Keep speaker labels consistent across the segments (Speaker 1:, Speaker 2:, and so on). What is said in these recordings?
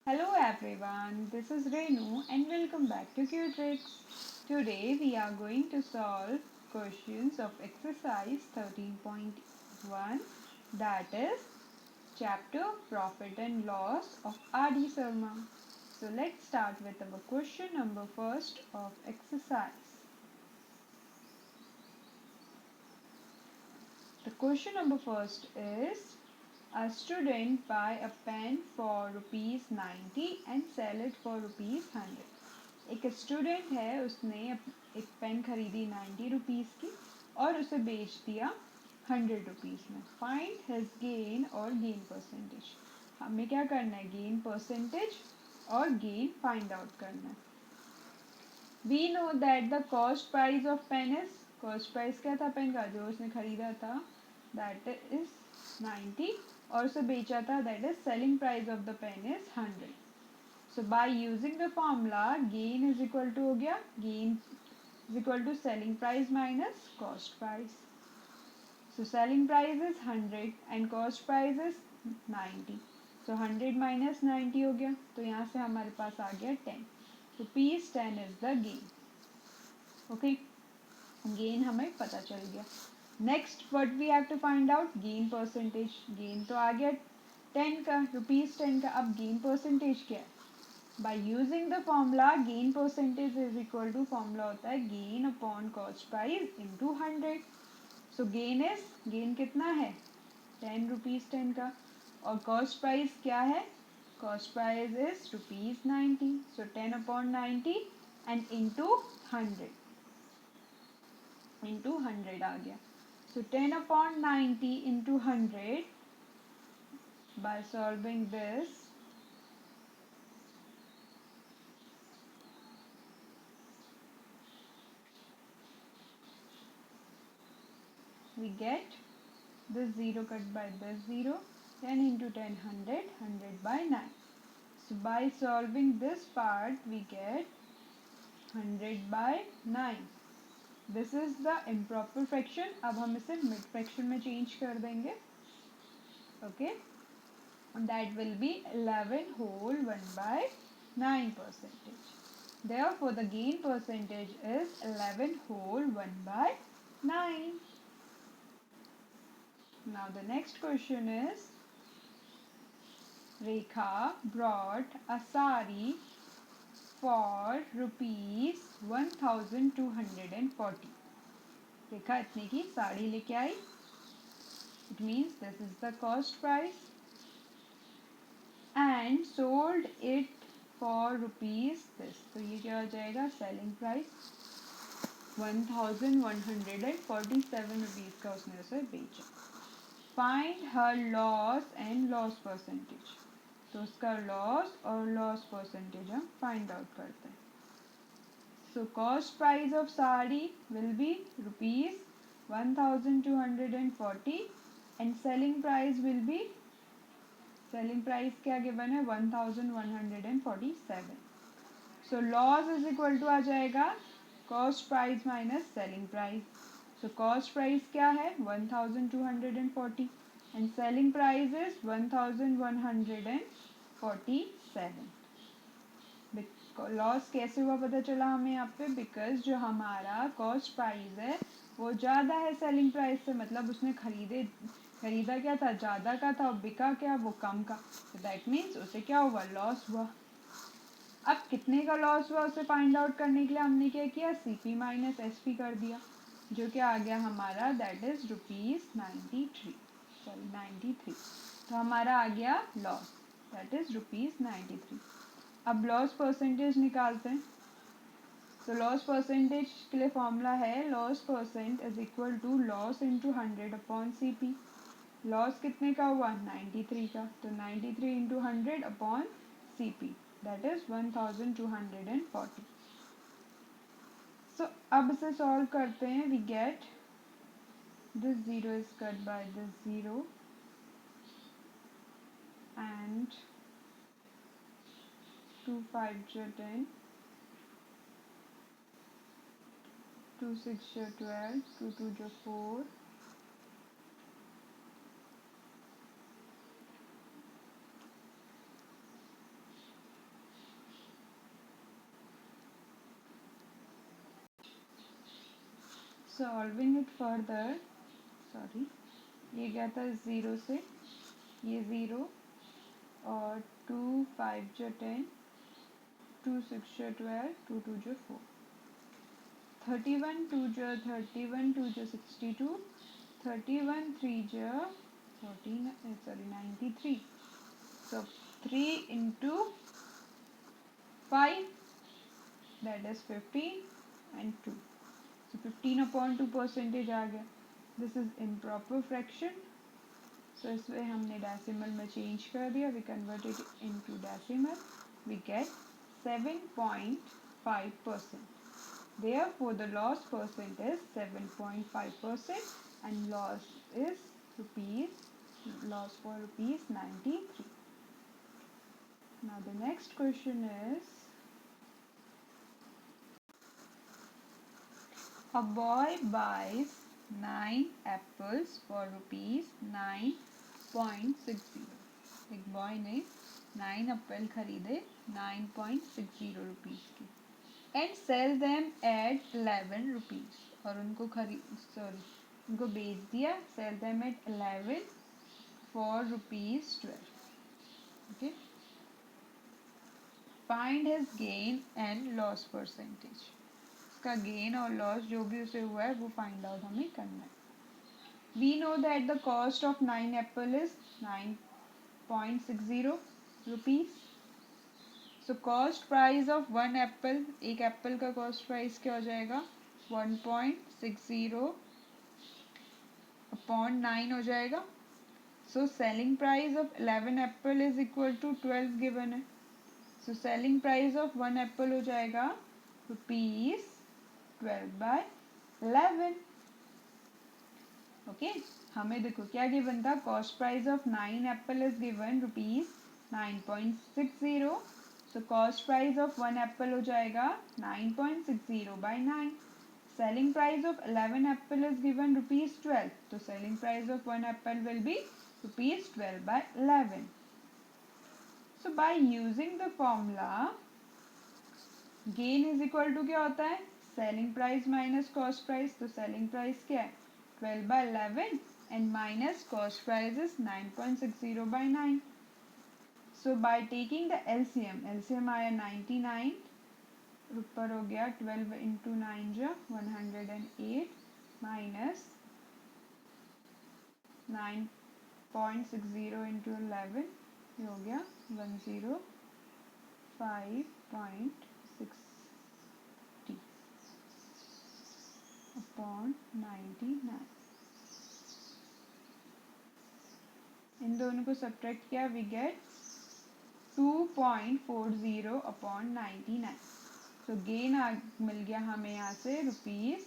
Speaker 1: Hello everyone, this is Renu and welcome back to Q-Tricks. Today we are going to solve questions of exercise 13.1, that is chapter Profit and Loss of R.D. Sharma. So let's start with our question number first of exercise. The question number first is, a student buy a pen for rupees 90 and sell it for rupees 100. एक student है, उसने एक pen खरीदी 90 rupees की और उसे बेच दिया 100 रुपीज़ में. फाइंड हिज गेन और गेन परसेंटेज. हमें क्या करना है, गेन परसेंटेज और गेन फाइंड आउट करना है. We know that the cost price of pen is, cost price क्या था पेन का जो उसने खरीदा था, दैट इज 90 और उसे बेचा था, that is selling price of the pen is 100. So by using the formula gain is equal to हो गया, gain is equal to selling price minus cost price. So selling price is 100 and cost price is 90. So 100 minus 90 हो गया, तो यहाँ से हमारे पास आ गया 10. Rupees 10 is the gain. Okay, gain हमें पता चल गया. Next what we have to find out, gain percentage. Gain तो आ गया 10 का, रुपीज 10 का. अब गेन परसेंटेज क्या है, by using the formula gain percentage is equal to, formula होता है gain upon cost price into 100. So gain is, gain कितना है 10 रुपीज 10 का, और कॉस्ट प्राइस क्या है, cost price is rupees 90. So 10 upon 90 and into 100, into 100 आ गया. So 10 upon 90 into 100, by solving this, we get this 0 cut by this 0, 10 into 10 100, 100 by 9. So by solving this part we get 100 by 9. This is the improper fraction. अब हम इसे mid fraction में change कर देंगे. Okay, and that will be 11 whole 1 by 9 percentage. Therefore, the gain percentage is 11 whole 1 by 9. Now the next question is, Rekha brought a sari for rupees 1240. रेखा इतने की साड़ी लेके आई. It means this is the cost price. And sold it for rupees this. तो ये क्या हो जाएगा, selling price 1147 rupees का उसने उसे बेचा. Find her loss and loss percentage. तो उसका लॉस और लॉस परसेंटेज हम फाइंड आउट करते हैं. So cost price of sari will be rupees 1240 and selling price will be, selling price क्या गिवन है 1147. So loss is equal to आ जाएगा cost price minus selling price. So cost price क्या है 1240 and selling price is 1147. Loss कैसे हुआ पता चला हमें यहाँ पे, बिकॉज जो हमारा कॉस्ट प्राइस है वो ज़्यादा है सेलिंग प्राइस से, मतलब उसने खरीदा क्या था, ज़्यादा का था, और बिका क्या, वो कम का. तो दैट मीन्स उसे क्या हुआ, लॉस हुआ. अब कितने का लॉस हुआ उसे फाइंड आउट करने के लिए हमने क्या किया, CP माइनस SP कर दिया, जो कि आ गया हमारा, दैट इज रुपीज़ 93. तो हमारा आ गया लॉस, दैट इज रुपीज़ 93. अब लॉस परसेंटेज निकालते हैं. तो लॉस परसेंटेज के लिए फॉर्मूला है, loss percent is equal to loss into 100 upon CP. Loss कितने का हुआ 93 का, तो 93 into 100 upon CP, that is 1240. So अब इसे सॉल्व करते हैं. We get this 0 is cut by this 0 and 2 5 10, 2 6 12, 2 2 4, solving it further, sorry, ये गया था 0 से, ये 0 और 2 5 जो 10, 2 6 जो 12, 2 2 जो 4, 31 2 जो 31 2 जो 62, 31 3 जो 14, sorry 93. So 3 into 5, that is 15 and 2. So 15 upon 2 percentage आ गया. This is improper fraction. So इसमें हमने decimal में change कर दिया. We convert it into decimal. We get 7.5%. Therefore, the loss percent is 7.5% and loss for rupees 93. Now the next question is, a boy buys 9 apples for rupees 9.60. एक boy ने 9 Apple खरीदे 9.60 rupees की and sell them at 11 rupees, और उनको बेच दिया, sell them at 11 for rupees 12. Okay, find his gain and loss percentage. इसका gain और लॉस जो भी उसे हुआ है वो फाइंड आउट हमें करना है. We know that the cost of 9 apple is 9.60 rupees. So cost price of 1 apple, एक एप्पल का कॉस्ट प्राइस क्या हो जाएगा, 1.60 अपॉन 9 हो जाएगा. So selling price of 11 apple is equal to 12 given है. So selling price of 1 apple हो जाएगा रुपीज 12/11. ओके, हमें देखो क्या गिवन था, cost price of 9 apple is given rupees 9.60. So cost price of 1 apple हो जाएगा 9.60/9. Selling price of 11 apple is given rupees 12. तो selling price of 1 apple will be rupees 12/11. So by using the formula, gain is equal to क्या होता है, selling price minus cost price. तो selling price क्या है 12/11 and minus cost price is 9.60/9. So by taking the LCM आया 99, ऊपर हो गया 12 इंटू 9 जो 108 माइनस 9.60 इंटू 11, ये हो गया 105.60 अपॉन 99. इन दोनों को सब्ट्रैक्ट किया, वी गेट 2.40 अपॉन 99. तो गेन मिल गया हमें यहाँ से rupees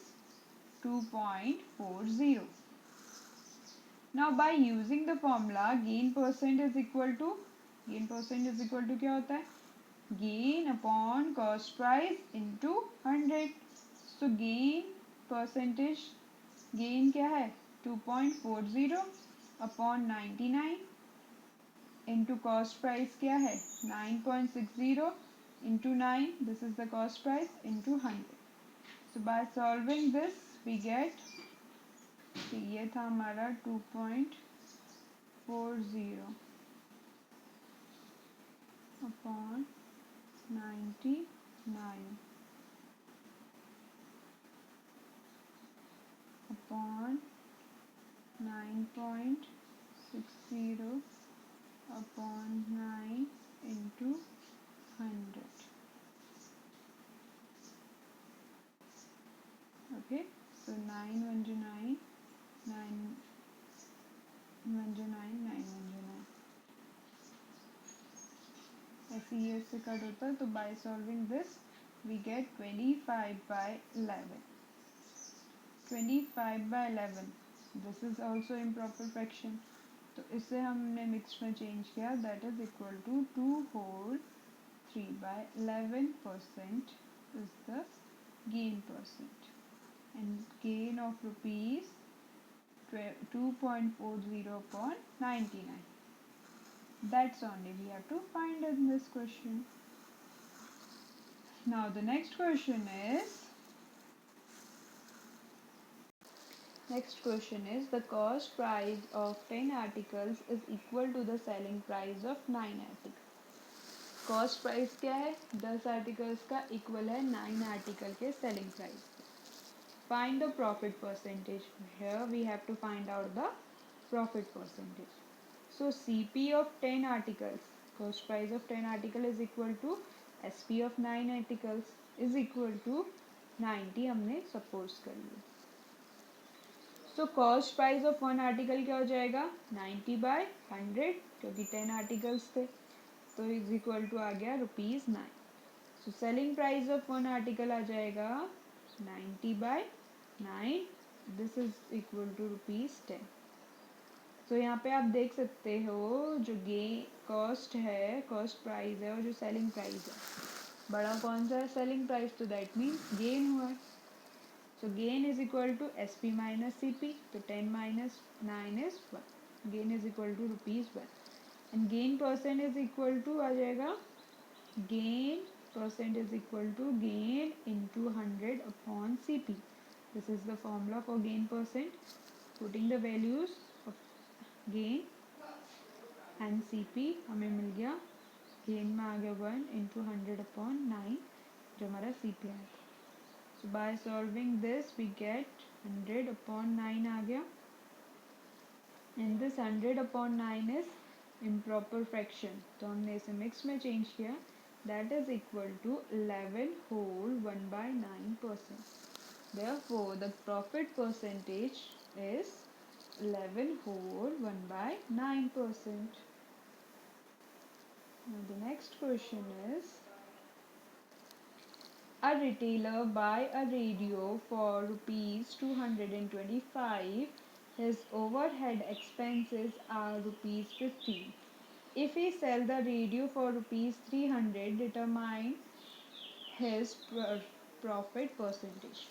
Speaker 1: 2.40. Now by using the formula, gain percent is equal to क्या होता है, gain upon cost price into 100. So gain percentage, gain क्या है 2.40 अपॉन 99 इंटू कॉस्ट प्राइस क्या है 9.60 into 9, this is the cost price into 100. So by solving this we get, ये था हमारा 2.40 upon 99 upon 9.60 upon 9 into 100. Okay, so 9 1 9, 9 1 9, 9 1 9. ऐसे ही इससे cut होता है. तो by solving this we get 25/11. 25/11, this is also improper fraction. तो इसे हमने मिक्स में चेंज किया, that is equal to 2 whole 3/11% is the gain percent, and gain of rupees 2.40 upon 99. That's only we have to find in this question. Now the next question is, Next question is the cost price of 10 articles is equal to the selling price of 9 articles. Cost price क्या है? 10 articles का equal है 9 article के selling price. Find the profit percentage. Here we have to find out the profit percentage. So CP of 10 articles, cost price of 10 article is equal to SP of 9 articles is equal to 90 हमने suppose कर लिया. So cost price of one article क्या हो जाएगा? 90/100 क्योंकि 10 articles थे तो is equal to आ गया ₹9. So selling price of one article आ जाएगा 90/9. This is equal to ₹10. तो यहाँ पे आप देख सकते हो जो कॉस्ट है, कॉस्ट प्राइस है और जो सेलिंग प्राइस है, बड़ा कौन सा है? Selling price. तो दैट मीन्स गेन हुआ. So gain is equal to SP minus CP. तो 10 minus 9 is 1. Gain is equal to ₹1. And gain percent is equal to आ जाएगा, gain percent is equal to gain into 100 upon CP. This is the formula for gain percent. Putting the values gain and CP हमें मिल गया. Gain में आ गया 1 into 100 upon 9 जो हमारा CP आया था. So by solving this we get 100 upon 9 आ गया. And this 100 upon 9 is improper fraction तो हमने इसे मिक्स में चेंज किया. That is equal to 11 whole 1/9%. Therefore the profit percentage is 11 whole 1/9%. Now the next question is a retailer buy a radio for ₹225. His overhead expenses are ₹15. If he sell the radio for ₹300, determine his profit percentage.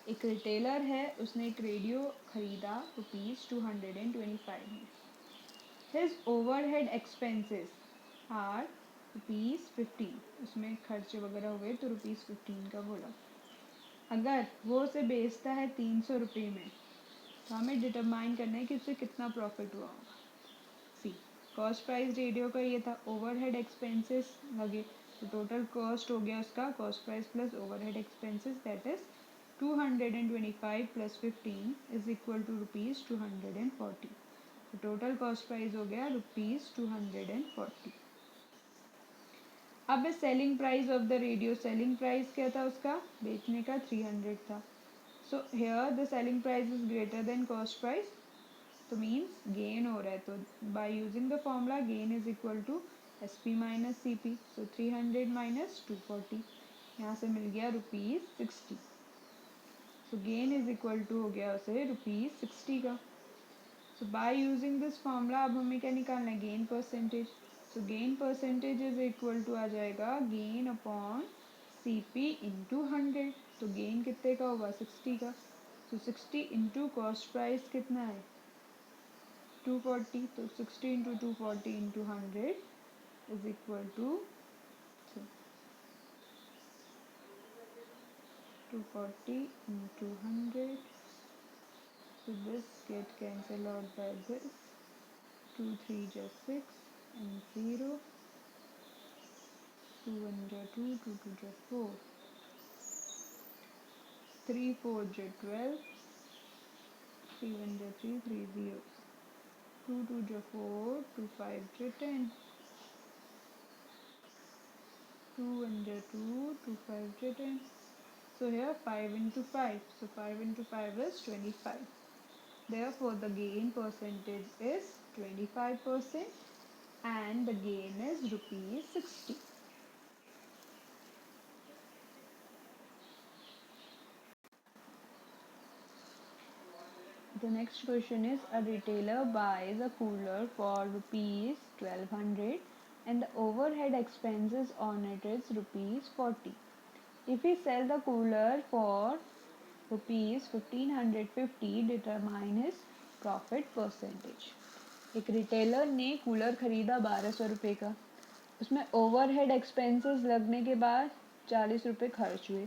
Speaker 1: एक retailer है, उसने एक radio खरीदा ₹225 में. His overhead expenses are ₹15. उसमें खर्चे वगैरह हुए तो ₹15 का बोला. अगर वो उसे बेचता है 300 रुपये में तो हमें डिटरमाइन करना है कि उससे कितना प्रॉफिट हुआ होगा. सी कॉस्ट प्राइस रेडियो का ये था, ओवरहेड एक्सपेंसेस लगे तो टोटल कॉस्ट हो गया उसका cost price plus overhead expenses that is 225 plus 15 is equal to ₹240. तो टोटल कॉस्ट प्राइस हो गया ₹240. अब selling price of the radio, selling price क्या था उसका? बेचने का 300 था. So here the selling price is greater than cost price तो मीन्स गेन हो रहा है. तो by using the formula gain is equal to SP minus CP. So 300 minus 240 यहाँ से मिल गया ₹60. So gain is equal to हो गया उसे ₹60 का. So by using this formula अब हमें क्या निकालना है? Gain percentage. So gain percentage is equal to आ जाएगा गेन अपॉन CP इंटू 100. तो गेन कितने का होगा? 60 का. तो 60 इंटू कॉस्ट प्राइस कितना है? 240. तो 60 into 240 into 100 is equal to 240 into 100. So this get cancelled out by this. 2 3 just 6 and 0. 2 1 just 2, 2 2 just 4. 3 4 just 12. 3 1 just 3, 3 0. 2 2 just 4, 2 5 just 10. 2 1 just 2, 2 5 just 10. So here 5 into 5. So 5 into 5 is 25. Therefore the gain percentage is 25% and the gain is ₹60. The next question is a retailer buys a cooler for ₹1200 and the overhead expenses on it is ₹40. If we sell the cooler for ₹1550, determine his profit percentage. एक retailer ने cooler खरीदा 1200 रुपये का. उसमें overhead expenses लगने के बाद 40 रुपये खर्च हुए.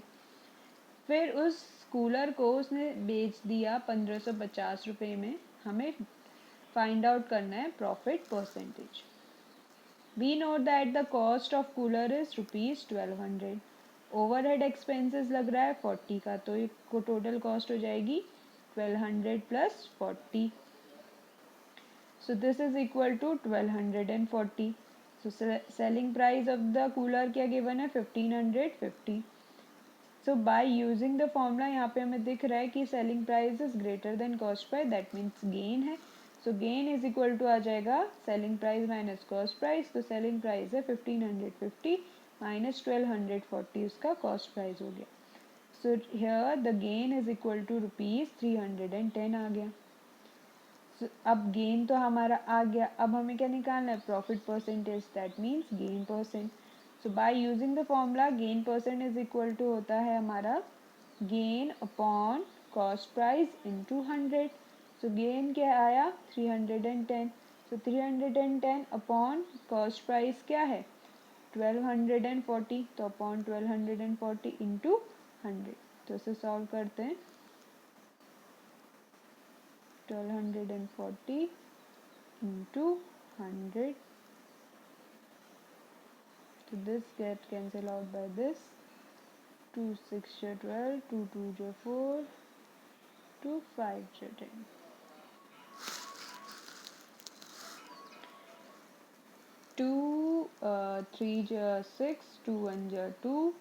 Speaker 1: फिर उस कूलर को उसने बेच दिया 1550 रुपये में। हमें फाइंड आउट करना है profit percentage. We know that the cost of cooler is ₹1200। Overhead expenses लग रहा है 40 का, तो ये टोटल कॉस्ट हो जाएगी 1200 plus 40। So this is equal to 1240. So selling price of the cooler क्या given है 1550. So by using the formula यहाँ पे हमें दिख रहा है कि selling price is greater than cost price, that means gain है। So gain is equal to आ जाएगा selling price minus cost price। तो selling price है 1550 minus 1240, उसका cost price हो गया। So here the gain is equal to ₹310 आ गया। अब gain तो हमारा आ गया, अब हमें क्या निकालना है profit percentage, that means gain percent. So by using the formula gain percent is equal to होता है हमारा gain upon cost price into 100। So gain क्या आया 310। सो 310 अपॉन कॉस्ट प्राइस क्या है 1240, तो अपॉन 1240 इंटू 100। तो इसे सॉल्व करते हैं। 1240 into 100, so this get cancel out by this, 2 6 are 12, 2 2 are 4, 2 5 are 10, 2 3 are 6, 2 1 are 2,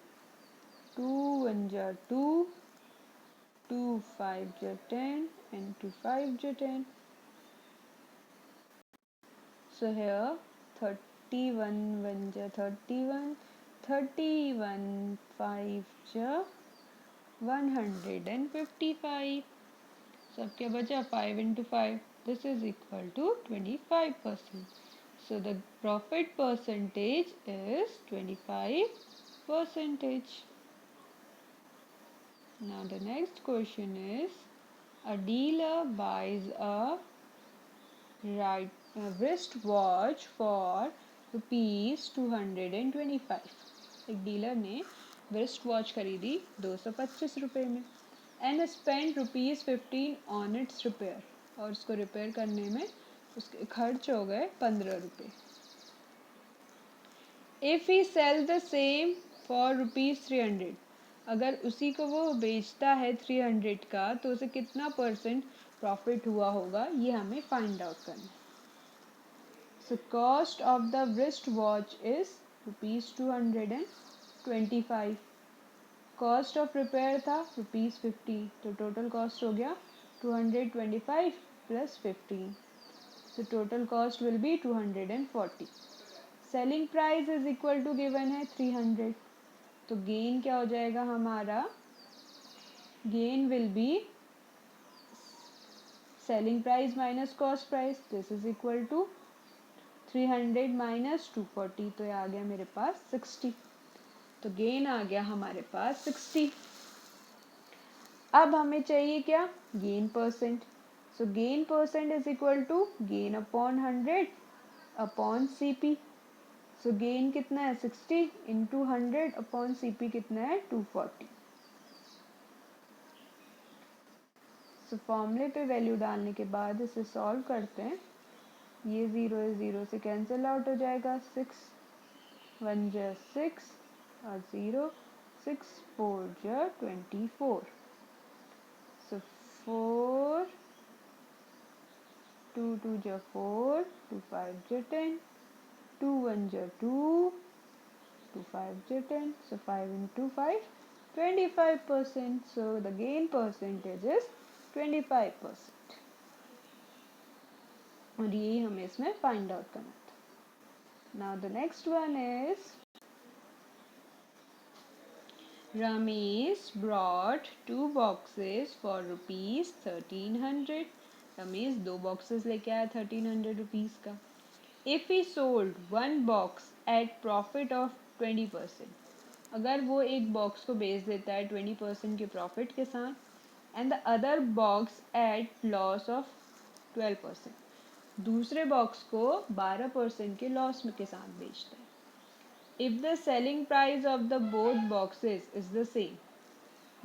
Speaker 1: 2 1 are 2, 2 5 are 10 and 2 5 are 10. So here 31 1 are 31, 31 5 are 155. So अब क्या बचा 5 into 5, this is equal to 25%. So the profit percentage is 25%. Now the next question is, a dealer buys a wristwatch for ₹225। एक dealer ने wrist watch खरीदी 225 रुपये में and spent ₹15 on its repair, और उसको रिपेयर करने में उसके खर्च हो गए 15 रुपये। If he sell the same for ₹300, अगर उसी को वो बेचता है 300 का, तो उसे कितना परसेंट प्रॉफिट हुआ होगा, ये हमें फाइंड आउट करना है। So cost of the wristwatch is ₹225. Cost of repair था ₹50, तो total cost हो गया 225 plus 15. So total cost will be 240. Selling price is equal to given है 300, तो gain क्या हो जाएगा हमारा, gain will be selling price minus cost price, this is equal to 300 minus 240, तो ये आ गया मेरे पास 60। तो गेन आ गया हमारे पास 60। अब हमें चाहिए क्या gain percent. So gain percent is equal to gain upon 100 upon CP. So gain कितना है 60 इंटू 100 अपॉन सीपी कितना है 240। सो फॉर्मूले पे वैल्यू डालने के बाद इसे सॉल्व करते हैं। ये 0 से कैंसिल आउट हो जाएगा, 6 1 जा 6 और 0 6 4 जा 24। So 4 2 2 जा 4, 2 5 जा 10, 2 1 जा 2, 2 5 ja 10. So 5 into 5, 25%. So the gain percentage is 25%. और यही हमें इसमें फाइंड आउट करना था। Now the next one is, Ramesh brought 2 boxes for ₹1300. Ramesh 2 boxes लेके आया 1300 rupees का। If he sold one box at profit of 20%, अगर वो एक बॉक्स को बेच देता है 20% के प्रॉफिट के साथ, and the other box eight loss of 12%, दूसरे बॉक्स को 12% के लॉस के साथ बेचता है। If the selling price of the both boxes is the same,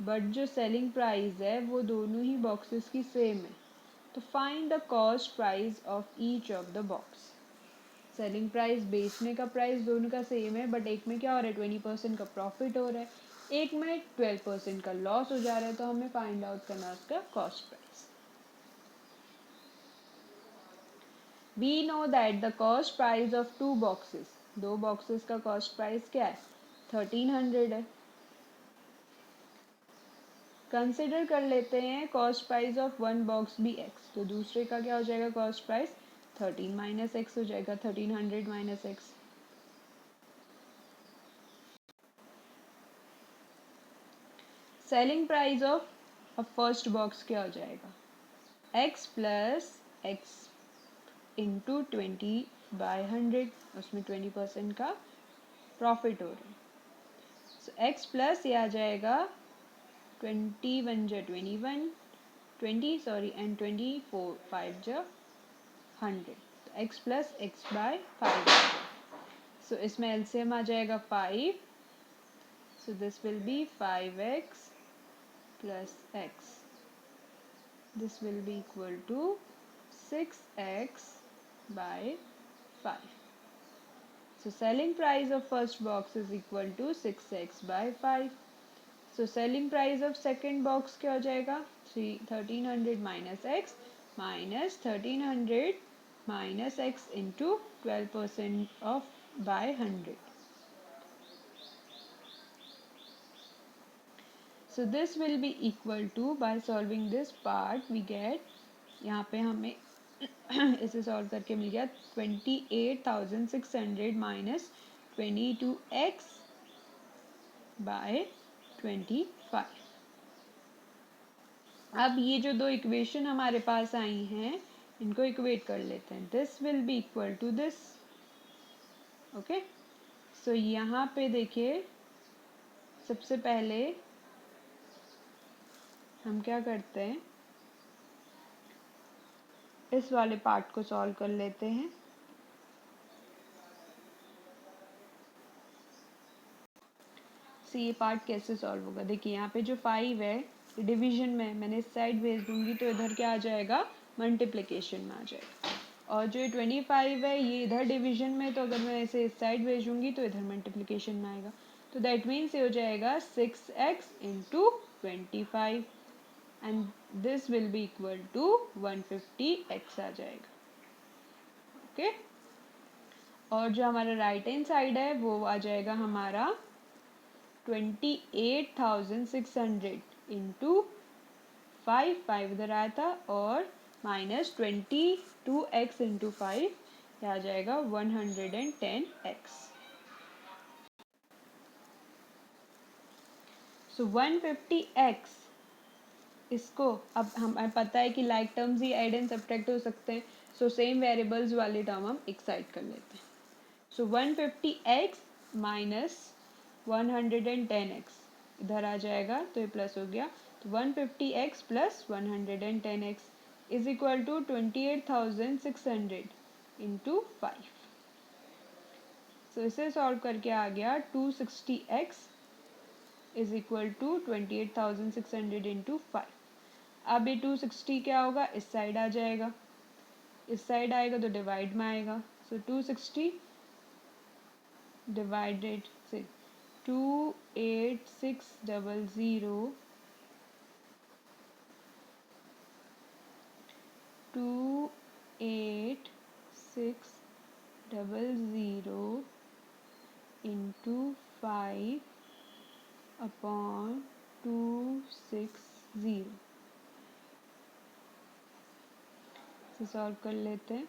Speaker 1: but जो सेलिंग प्राइस है वो दोनों ही बॉक्सेस की सेम है। तो find the cost price of each of the box. Selling price बेचने का प्राइस दोनों का सेम है, बट एक में क्या हो रहा है 20% का प्रॉफिट हो रहा है, एक में 12% का लॉस हो जा रहा है। तो हमें फाइंड आउट करना है उसका cost price. We know that the cost price of two boxes, दो बॉक्सेस का कॉस्ट प्राइस क्या है 1300 है। कंसिडर कर लेते हैं cost price of one box भी x, तो दूसरे का क्या हो जाएगा कॉस्ट प्राइस 13 माइनस एक्स हो जाएगा, 1300 minus x. Selling price of a first box क्या हो जाएगा x प्लस एक्स इंटू 20/100, उसमें 20% का प्रॉफिट हो रहा है। सो x प्लस ये आ जाएगा 21 जा 21 20 सॉरी एंड 24 5 जा 100, तो x प्लस एक्स बाय 5। सो इसमें एलसीएम आ जाएगा 5, सो this will B 5x plus x, this will be equal to 6x by 5. So selling price of first box is equal to 6x by 5. So selling price of second box क्या हो जाएगा 1300 minus x minus 1300 minus x into 12% of by 100. So this will be equal to, by solving this part we get, यहाँ पे हमें इसे solve करके मिल गया 28,600 minus 22x bye 25। अब ये जो दो इक्वेशन हमारे पास आई हैं इनको इक्वेट कर लेते हैं। This will be equal to this. Okay, so यहाँ पे देखिए सबसे पहले हम क्या करते हैं, इस वाले पार्ट को सॉल्व कर लेते हैं। तो ये पार्ट कैसे सॉल्व होगा, देखिए यहाँ पे जो 5 है डिवीजन में मैंने इस साइड भेज दूंगी तो इधर क्या आ जाएगा मल्टीप्लिकेशन में आ जाएगा, और जो 25 है ये इधर डिवीजन में, तो अगर मैं इसे इस साइड भेजूंगी तो इधर मल्टीप्लिकेशन में आएगा। तो दैट मीन्स ये हो जाएगा 6x into 25 and this will be equal to 150x आ जाएगा। ओके, और जो हमारा राइट हैंड साइड है वो आ जाएगा हमारा 28,600 इंटू 5 इधर आया था, और माइनस 22x इंटू 5 आ जाएगा 110x। सो 150x, इसको अब हमें पता है कि like terms he add and subtract हो सकते हैं, सो सेम वेरिएबल्स वाली टर्म हम एक साइड कर लेते हैं। सो 150x माइनस 110x इधर आ जाएगा तो ये प्लस हो गया, तो 150x plus 110x is equal to 28,600 into 5। So इसे सॉल्व करके आ गया 260x is equal to 28,600 into 5। अब ये 260 क्या होगा इस साइड आ जाएगा, इस साइड आएगा तो डिवाइड में आएगा, सो 260 डिवाइडेड से 28600 28600 इंटू 5 अपॉन 260 से सॉल्व कर लेते हैं।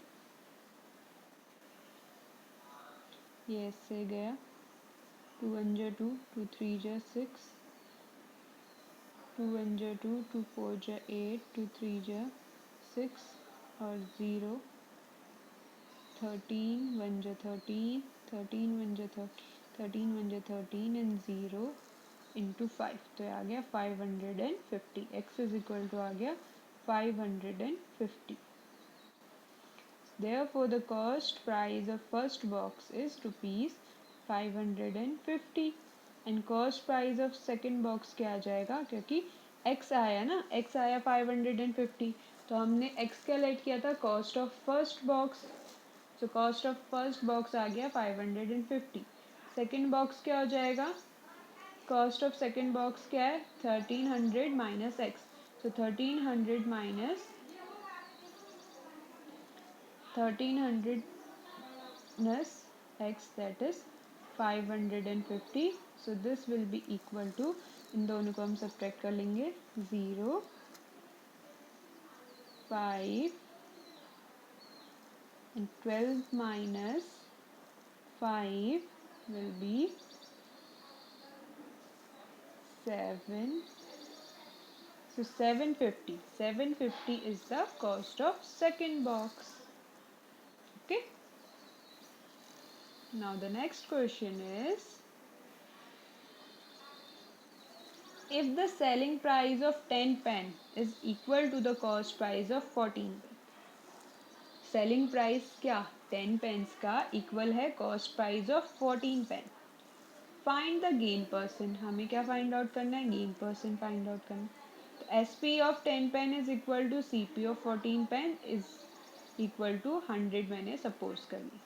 Speaker 1: ये इससे गया 2 1 जा 2 2 3 जा 6 2 1 जा 2 2 4 जा 8 2 3 जा 6 और 0 13 1 जा 13 13 1 जा 13 1 जा 13 एंड 0 इंटू 5, तो ये आ गया 550। x इज इक्वल टू आ गया 550। Therefore, the cost price of first box is rupees 550 and cost price of second box क्या आ जाएगा, क्योंकि x आया ना, x आया 550, तो हमने x कैलकुलेट किया था cost of first box, so cost of first box आ गया 550। सेकेंड बॉक्स क्या हो जाएगा, कॉस्ट ऑफ सेकेंड बॉक्स क्या है 1300 minus x, so 1300 minus 1300 minus x, that is 550, so this will be equal to, इन दोनों को हम सब्ट्रैक्ट कर लेंगे, 0 5 and 12 minus 5 will be 7, so 750 is the cost of second box. Okay, now the next question is, if the selling price of 10 pen is equal to the cost price of 14 pen, selling price क्या 10 pens का equal है cost price of 14 pen, find the gain percent, हमें क्या find out करना है, gain percent find out करना है। तो S P of 10 pen is equal to C P of 14 pen is equal to 100 मैंने सपोज कर ली,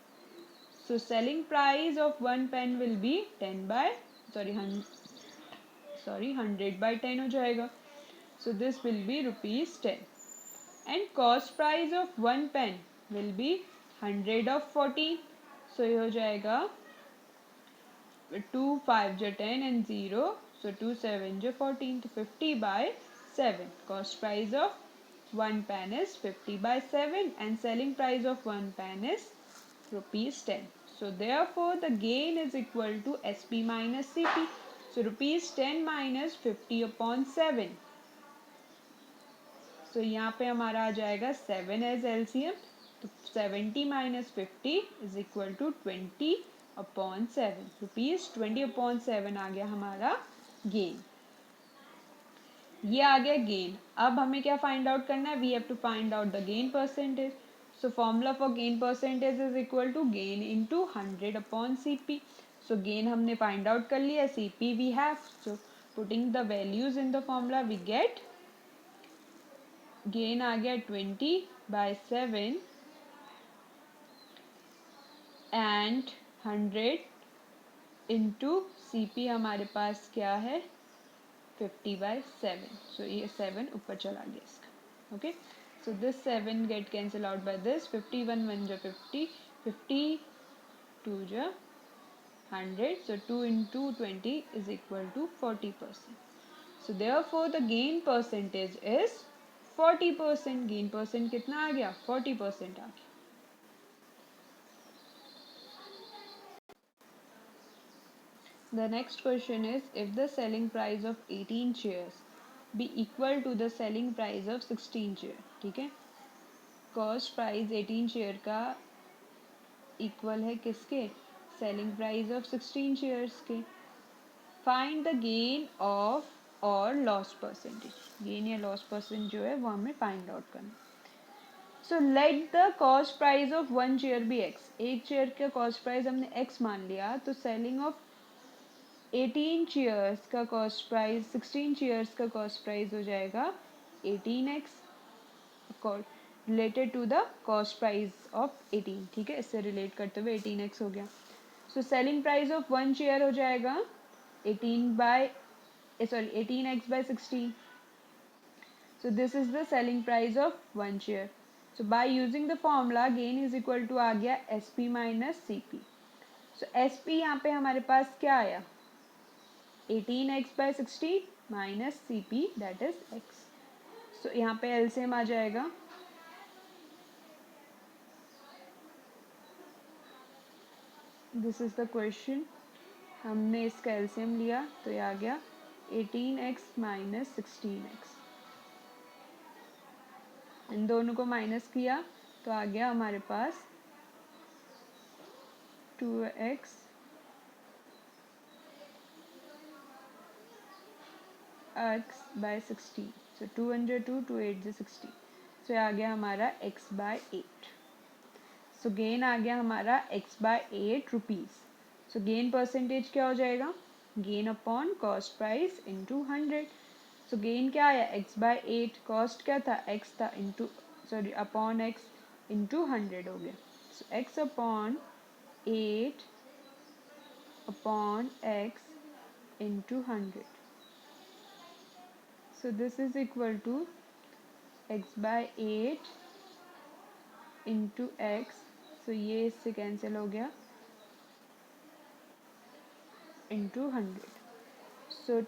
Speaker 1: so selling price of 1 pen will be 10 by sorry 100 by 10 हो जाएगा, so this will be ₹10, and cost price of 1 pen will be 100 of 14, so ये हो जाएगा 2 5 जो 10 and 0, so 2 7 जो 14, तो 50 by 7, cost price of 1 pen is 50 by 7 and selling price of 1 pen is ₹10, so therefore the gain is equal to SP minus CP, so ₹10 minus 50 upon 7, तो यहाँ पे हमारा आ जाएगा 7 एज एलसीएम, तो 70 minus 50 is equal to 20 upon 7, ₹20 upon 7 आ गया हमारा gain, ये आ गया गेन। अब हमें क्या फाइंड आउट करना है, we have to find out the gain percentage, so formula for gain percentage is equal to gain into 100 upon CP, so gain हमने फाइंड आउट कर लिया, CP we have, so putting the values in the formula we get, gain आ गया 20 bye 7 and 100 into सी हमारे पास क्या है 50 bye 7, सो ये 7 ऊपर चला गया इसका, okay, so this 7 get cancel out by this, 51 1 जो 50, 52 जो 100, so 2 into 20 is equal to 40%. So therefore the gain percentage is 40%. Gain percent कितना आ गया 40% आ गया। The next question is, if the selling price of 18 chairs be equal to the selling price of 16 chair, ठीक है, cost price 18 chair का equal है किसके, selling price of 16 chairs के, find the gain of और लॉस परसेंटेज, गेन या loss percent जो है वो हमें फाइंड आउट करना। So let the cost price of 1 chair be x, एक चेयर का कॉस्ट प्राइस हमने एक्स मान लिया, तो सेलिंग ऑफ 18 चेयर्स का कॉस्ट प्राइस 16 चेयर्स का कॉस्ट प्राइस हो जाएगा 18x related to the cost price of 18, ठीक है, इससे रिलेट करते हुए 18x हो गया। सो सेलिंग प्राइस ऑफ 1 चेयर हो जाएगा 18x by 16, so this is the selling price of 1 share, so by using the formula gain is equal to आ गया SP minus CP, so SP यहाँ पे हमारे पास क्या आया 18x by 16 minus CP that is x, so यहाँ पे LCM आ जाएगा, this is the question, हमने इसका LCM लिया तो ये आ गया 18x minus 16x, इन दोनों को माइनस किया तो आ गया हमारे पास 2x by 16, so 2 1 2 2 8 16, so आ गया हमारा x by 8, सो गेन आ गया हमारा x by 8 rupees, so gain percentage क्या हो जाएगा gain upon cost price into 100. So gain क्या आया x/8, कॉस्ट क्या था x था into sorry upon x into 100 हो गया. So x upon 8 upon x into 100. So this is equal to x/8 into x. So ये इससे कैंसिल हो गया इंटू 100. सो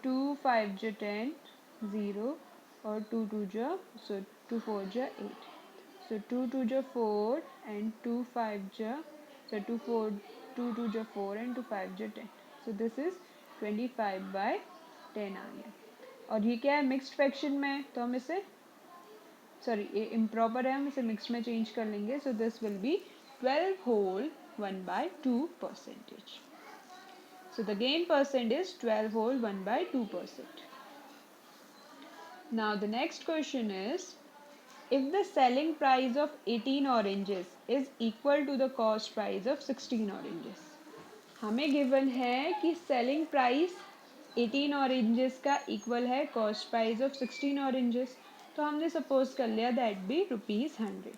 Speaker 1: 2 5 जो 10 0 और 2 2 जो सो 2 4 जो 8. सो 2 2 जो 4 एंड 2 5 जो सो 2 4 2 2 जो 4 एंड 2 5 जो 10. सो दिस इज 25/10 आ गया. और ये क्या है मिक्स्ड फ्रैक्शन में है तो हम इसे सॉरी ये इम्प्रॉपर है हम इसे मिक्स्ड में चेंज कर लेंगे. सो this will B 12 whole 1/2%. So the gain percent is 12 whole 1/2%. Now the next question is, if the selling price of 18 oranges is equal to the cost price of 16 oranges. हमें given है कि selling price 18 oranges का equal है cost price of 16 oranges. तो हमने suppose कर लिया that be ₹100.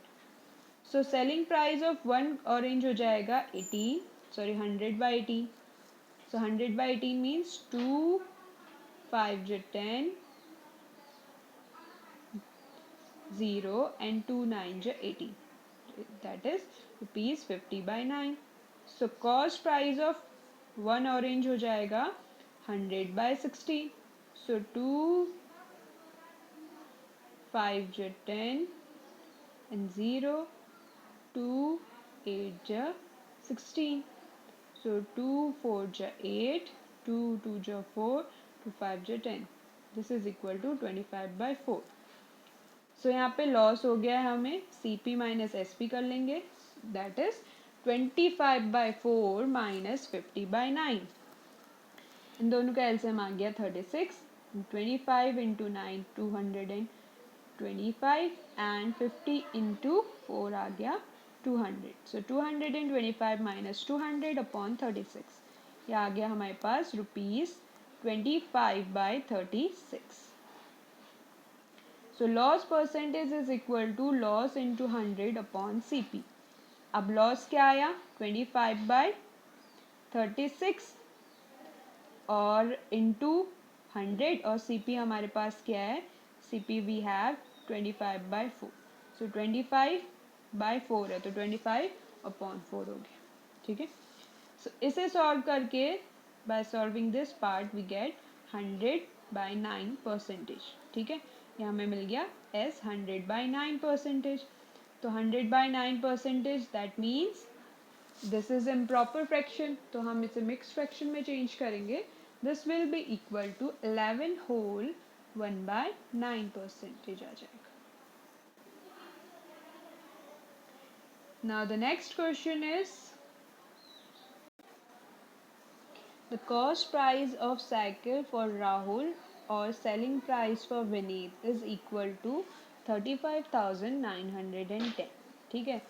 Speaker 1: So selling price of 1 orange हो जाएगा 18 सॉरी 100/18. So 100/18 means 2 5 जो 10 0 and 2 9 जो 18. That is ₹50/9. So cost price of 1 orange हो जाएगा 100/16. So 2 5 जो 10 and 0 2 8 जो 16. So 2 4 जो 8 2 2 जो 4 2 5 जो 10. This is equal to 25/4. सो यहाँ पे लॉस हो गया है हमें CP माइनस SP कर लेंगे. That is 25/4 minus 50/9. इन दोनों का एलसीएम आ गया 36. 25 इंटू 9 225 एंड 50 इंटू 4 आ गया 200. सो 225 माइनस 200 अपॉन 36. ये आ गया हमारे पास ₹25/36. So loss percentage is equal to loss into 100 upon CP. अब loss क्या आया 25/36 और into 100 और CP हमारे पास क्या है CP we have 25/4. So 25/4 है तो 25/4 हो गया. ठीक है. So इसे solve करके by solving this part we get 100/9%. ठीक है. ये हमें मिल गया एस 100/9%. तो 100/9% that means this is improper fraction तो हम इसे मिक्स फ्रैक्शन में चेंज करेंगे. This will be equal to 11 whole 1/9% आ जाएगा. Now the next question is the cost price of cycle for Rahul और selling price for Vineet is equal to 35,910. ठीक है.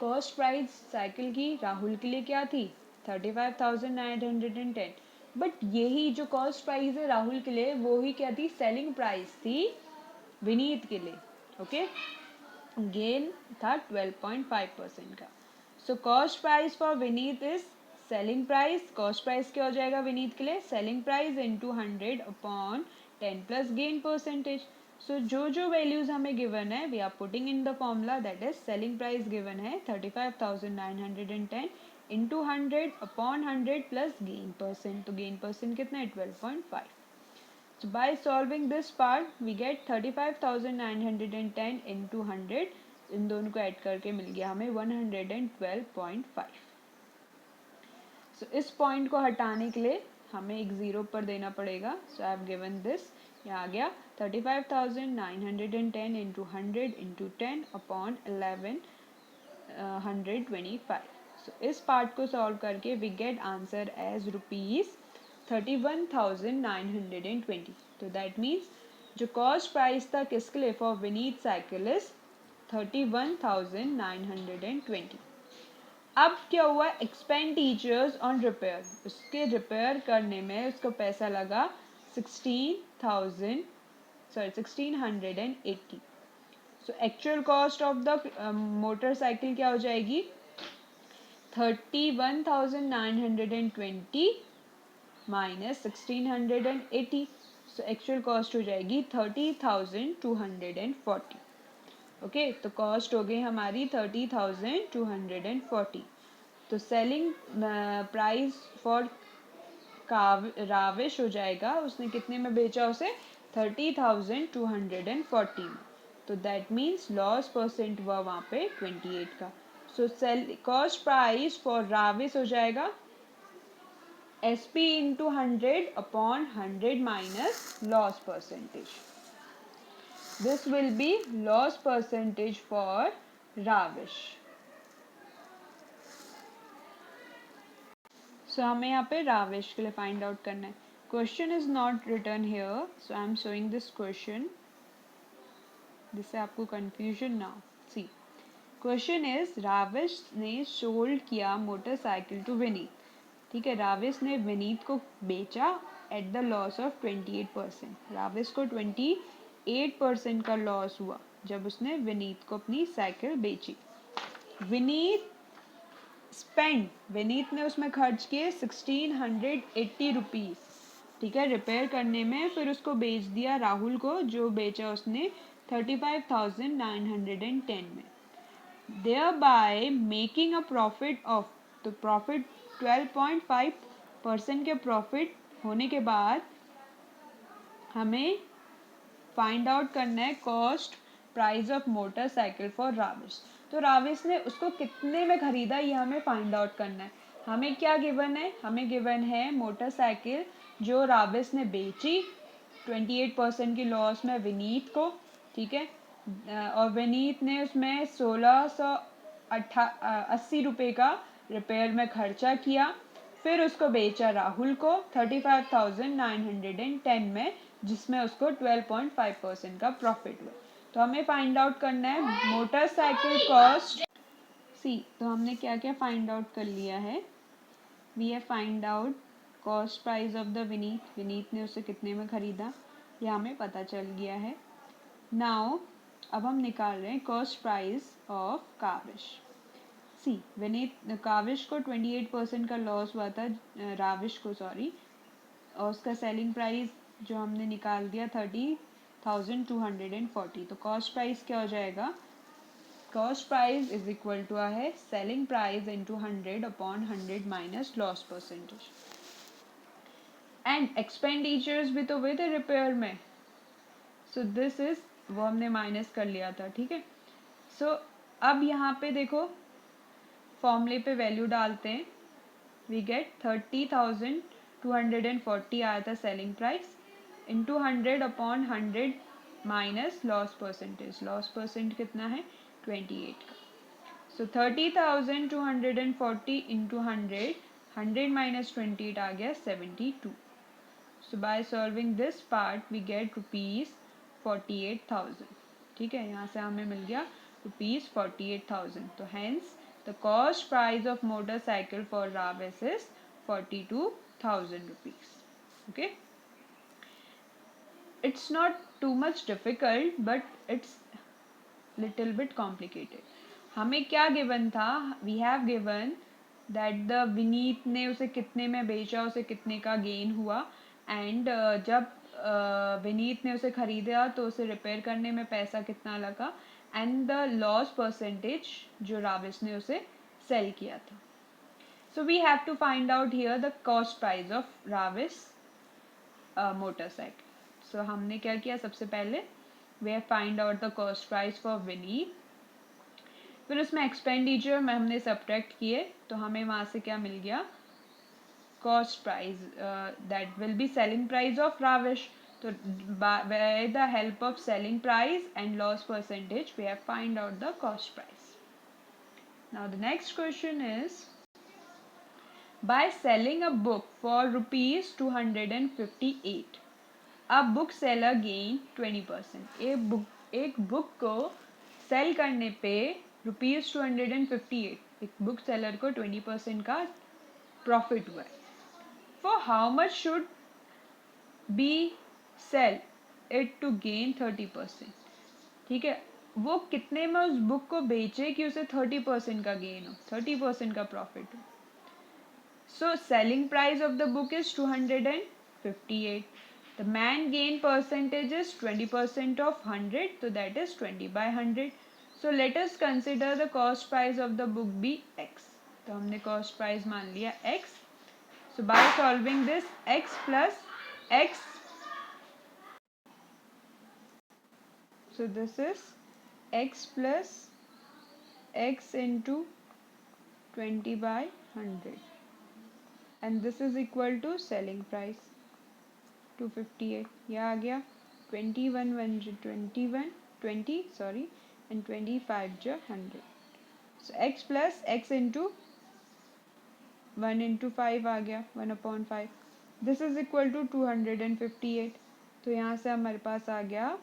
Speaker 1: कॉस्ट प्राइस साइकिल की राहुल के लिए क्या थी 35,910. बट यही जो कॉस्ट प्राइस है राहुल के लिए वो ही क्या थी सेलिंग प्राइस थी विनीत के लिए. ओके. गेन था 12.5% का. So cost price for Vineet is selling price. Cost price क्या हो जाएगा विनीत के लिए selling price into 100 upon 10 plus gain percentage. So जो वैल्यूज हमें गिवन है we are putting in the formula that is selling price given है 35,910 into 100 upon 100 plus gain percent. तो गेन परसेंट कितना है 12.5. So by solving this part we get 35,910 into 100. इन दोनों को add करके मिल गया हमें 112.5. So इस पॉइंट को हटाने के लिए हमें एक ज़ीरो पर देना पड़ेगा. सो आई हैव गिवन दिस. यहाँ आ गया 35,910 इंटू 100 इंटू 10 अपॉन 1125. सो इस पार्ट को सॉल्व करके वी गेट आंसर एज ₹31,920. तो दैट मीन्स जो कॉस्ट प्राइस था किसके लिए फॉर विनीत साइकिल इज 31,920. अब क्या हुआ, एक्सपेंडिचर्स ऑन रिपेयर, उसके रिपेयर करने में उसको पैसा लगा 1680. So actual cost of the motorcycle क्या हो जाएगी, 31,920 माइनस 1680. सो एक्चुअल कॉस्ट हो जाएगी 30,240. ओके, तो कॉस्ट हो गई हमारी 30,240. तो सेलिंग प्राइस फॉर राविश हो जाएगा, उसने कितने में बेचा उसे, 30,240 में. तो दैट मीन्स लॉस परसेंट हुआ वहाँ पे 28 का. So sale cost price for Ravish हो जाएगा SP into 100 upon 100 minus loss percentage. This will be loss percentage for Ravish. So हमें यहाँ पे राविश के लिए फाइंड आउट करना है. Question is not return here, so I am showing this question जिससे आपको कंफ्यूजन ना हो. सी क्वेश्चन इज, राविश ने सोल्ड किया मोटरसाइकिल टू विनीत. ठीक है, राविश ने विनीत को बेचा at the loss of 28%. Rubbish को 28% का लॉस हुआ जब उसने विनीत को अपनी साइकिल बेची. विनीत स्पेंड, विनीत ने उसमें खर्च किए 1680 रुपीज़. ठीक है, रिपेयर करने में. फिर उसको बेच दिया राहुल को, जो बेचा उसने 35,910 में. There by making a profit of, तो प्रॉफिट 12.5% के प्रॉफिट होने के बाद हमें फाइंड आउट करना है cost price of motorcycle for rubbish. तो राविश ने उसको कितने में खरीदा, ये हमें फाइंड आउट करना है. हमें क्या गिवन है, हमें गिवन है मोटरसाइकिल जो राविश ने बेची 28% की लॉस में विनीत को. ठीक है, और विनीत ने उसमें 1680 रुपये का रिपेयर में खर्चा किया. फिर उसको बेचा राहुल को 35,910 में, जिसमें उसको 12.5% का प्रॉफिट हुआ. तो हमें फाइंड आउट करना है मोटरसाइकिल कॉस्ट. सी, तो हमने क्या क्या फाइंड आउट कर लिया है. We have find out cost price of the Vineet, Vineet ने उसे कितने में खरीदा, यह हमें पता चल गया है. नाउ अब हम निकाल रहे हैं कॉस्ट प्राइस ऑफ काविश. सी, विनीत काविश को 28% का लॉस हुआ था, राविश को सॉरी, और उसका सेलिंग प्राइस जो हमने निकाल दिया 30,240. तो कॉस्ट प्राइस क्या हो जाएगा, cost price is equal to है selling price into 100 upon 100 minus loss percentage. And expenditures भी तो हुए थे रिपेयर में, सो दिस इज, वो हमने माइनस कर लिया था. ठीक है, सो अब यहाँ पे देखो फॉर्मूले पे वैल्यू डालते हैं. वी गेट 30,240 आया था selling price, into 100 upon 100 minus loss percentage. Loss percent कितना है, 28 का. सो 30,240 इंटू 100, 100 माइनस 28 आ गया 72. So by solving this part we get ₹48,000. ठीक है, यहाँ से हमें मिल गया ₹48,000. तो hence the cost price of motorcycle for rubbish is 42,000 rupees. Okay, it's not too much difficult but it's little bit complicated. हमें क्या गिवन था, we have given that the Vineet ने उसे कितने में बेचा, उसे कितने का गेन हुआ. एंड जब विनीत ने उसे खरीदा तो उसे रिपेयर करने में पैसा कितना लगा, एंड द लॉस परसेंटेज जो राविश ने उसे सेल किया था. So we have to find out here the cost price of Ravish motorcycle. सो हमने क्या किया, सबसे पहले we have find out the cost price for Vineet. फिर उसमें एक्सपेंडिचर में हमने सब्ट्रैक्ट किए, तो हमें वहाँ से क्या मिल गया, cost price that will be selling price of Ravish. तो by the help of selling price and loss percentage we have find out the cost price. Now the next question is, by selling a book for ₹258 a book seller gain 20%. एक book को cell करने पे ₹258 एक book seller को 20% का profit हुआ है. For how much should be sell it to gain 30%. ठीक है, वो कितने में उस बुक को बेचे कि उसे 30% का गेन हो, 30% का प्रॉफिट हो. So selling price of the book is 258. The man gain percentage is 20% of 100, so that is 20 by 100. So let us consider the cost price of the book be x. तो हमने cost price मान लिया x. So by solving this, x plus x, so this is x plus x into 20 by 100, and this is equal to selling price 258. यह आ गया 21 1 जो 21 20 sorry and 25 जो 100. So x plus x into 1 into 5 आ गया 1/5. This is equal to 258. तो यहाँ से हमारे पास आ गया,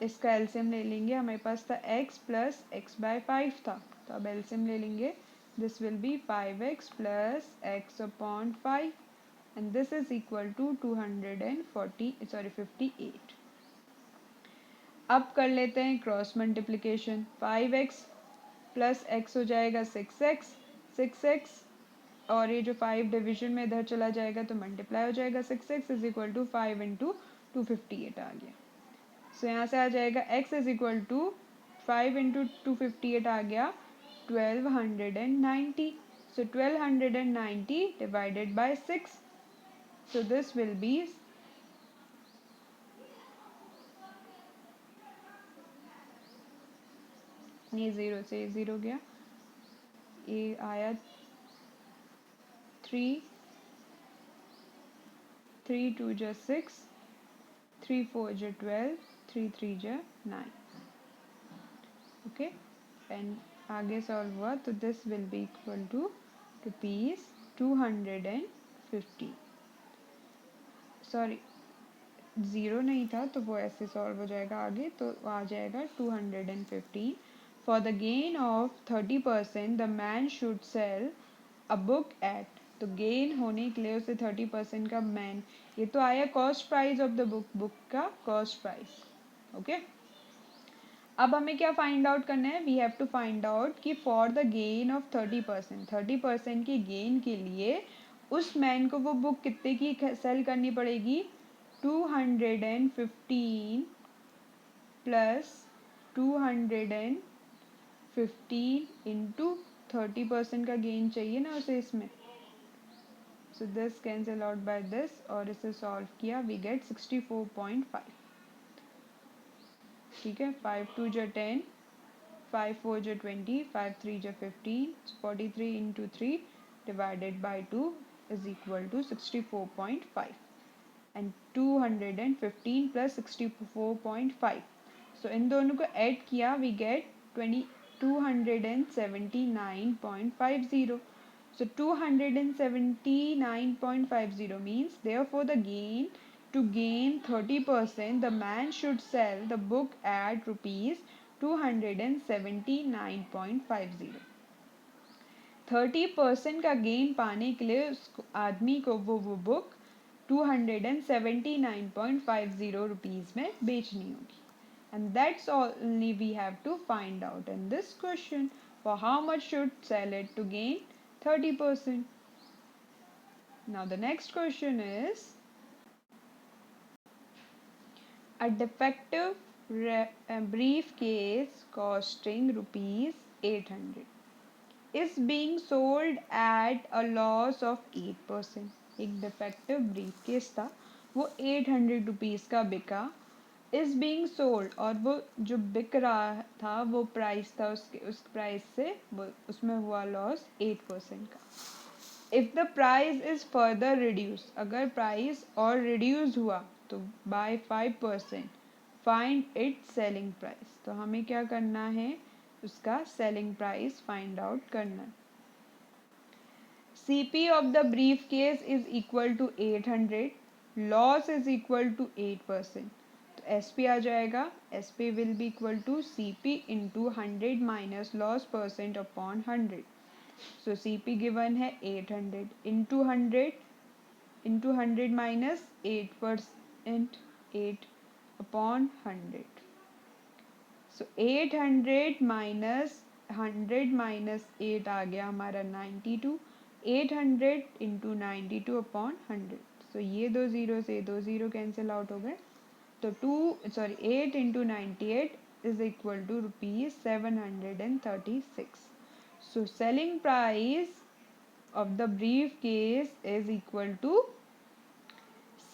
Speaker 1: इसका एलसीएम ले लेंगे. हमारे पास था x प्लस x बाय 5 था, तो अब एलसीएम ले लेंगे. This will B 5x plus x/5 and this is equal to 58. अब कर लेते हैं cross multiplication. 5x plus x हो जाएगा 6x, 6x और ये जो 5 डिवीजन में इधर चला जाएगा तो मल्टीप्लाई हो जाएगा. 6x is equal to 5 into 258 आ गया. सो यहाँ से आ जाएगा x is equal to 5 into 258 आ गया 1290. So 1290 divided by 6. So this will be, ये 0 से 0 गया, ये आया 3 3 2 जा 6, 3 4 जा 12, 3 3 जा 9. ओके, एंड आगे सॉल्व हुआ तो this will be equal to rupees 250. Sorry, 0 नहीं था तो वो ऐसे सॉल्व हो जाएगा आगे, तो आ जाएगा 215. For the gain of 30% the man should sell a book at. तो गेन होने के लिए उसे 30% का मैन, ये तो आया cost price of the book, book का कॉस्ट प्राइस. ओके, अब हमें क्या फाइंड आउट करना है? We have to find out कि फॉर द गेन ऑफ 30%, 30% के गेन के लिए उस मैन को वो बुक कितने की सेल करनी पड़ेगी? 215 प्लस 215 इंटू 30% का गेन चाहिए ना उसे इसमें. So this cancel out by this और इसे सॉल्व किया, वी गेट 64.5. ठीक है, 5 2 जा 10, 5 4 जा 20, 5 3 जा 15, 43 into 3 divided by 2 is equal to 64.5. and 215 plus 64.5. So इन दोनों को ऐड किया, we get 279.50. So 279.50 means therefore the gain, to gain 30% the man should sell the book at rupees 279.50. 30% का गेन पाने के लिए उस आदमी को वो बुक 279.50 रुपीज़ में बेचनी होगी. And that's all only we have to find out in this question. For how much should sell it to gain 30%? Now the next question is, a defective briefcase costing rupees 800 is being sold at a loss of 8%. एक defective briefcase था, वो 800 rupees का बिका. Is being sold, और वो जो बिक रहा था वो प्राइस था उसके, उस प्राइस से उसमें हुआ लॉस 8% का. If the price is further reduce, अगर प्राइस और रिड्यूस हुआ तो by 5%, find it selling price. तो हमें क्या करना है? उसका सेलिंग प्राइस फाइंड आउट करना. CP of the briefcase is equal to 800, loss is equal to 8%. तो तो एस पी आ जाएगा, S P will be equal to C P into 100 minus loss percent upon 100. So C P given है 800 into 100 minus 8%, 8 upon 100. So 800 minus 100 minus 8 आ गया हमारा 92. 800 into 92 upon 100. सो ये दो ज़ीरो से दो ज़ीरो कैंसिल आउट हो गए. तो 8 into 98 is equal to rupees 736. So selling price of the briefcase is equal to